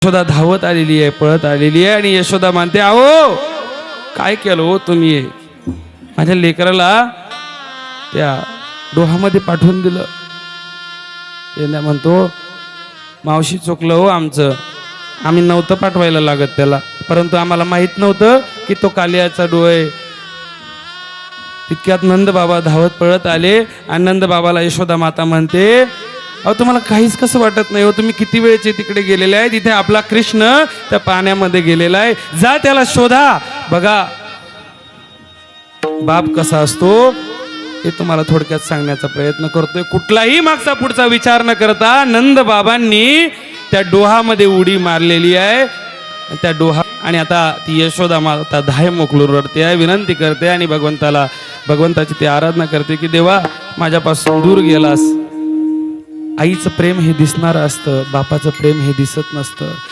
यशोदा धावत आलेली आहे, पळत आलेली आहे आणि यशोदा म्हणते, अहो काय केलं हो तुम्ही, माझ्या लेकराला त्या डोहामध्ये पाठवून दिलं. त्यांना म्हणतो, मावशी चुकलं हो आमचं, आम्ही नव्हतं पाठवायला लागत त्याला, परंतु आम्हाला माहित नव्हतं की तो कालियाचा डोह आहे. तितक्यात नंद बाबा धावत पळत आले आणि नंद बाबाला यशोदा माता म्हणते, अहो तुम्हाला काहीच कसं वाटत नाही हो, तुम्ही किती वेळचे तिकडे गेलेले आहे, तिथे आपला कृष्ण त्या पाण्यामध्ये गेलेला आहे, जा त्याला शोधा. बघा बाप कसा असतो हे तुम्हाला थोडक्यात सांगण्याचा प्रयत्न करतोय. कुठलाही मागचा पुढचा विचार न करता नंद बाबांनी त्या डोहामध्ये उडी मारलेली आहे. त्या डोहा आणि आता ती यशोदा माता धाय मोकलून रडते आहे, विनंती करते आणि भगवंताची ती आराधना करते की देवा माझ्यापासून दूर गेलास. आईचं प्रेम हे दिसणारं असतं, बापाचं प्रेम हे दिसत नसतं.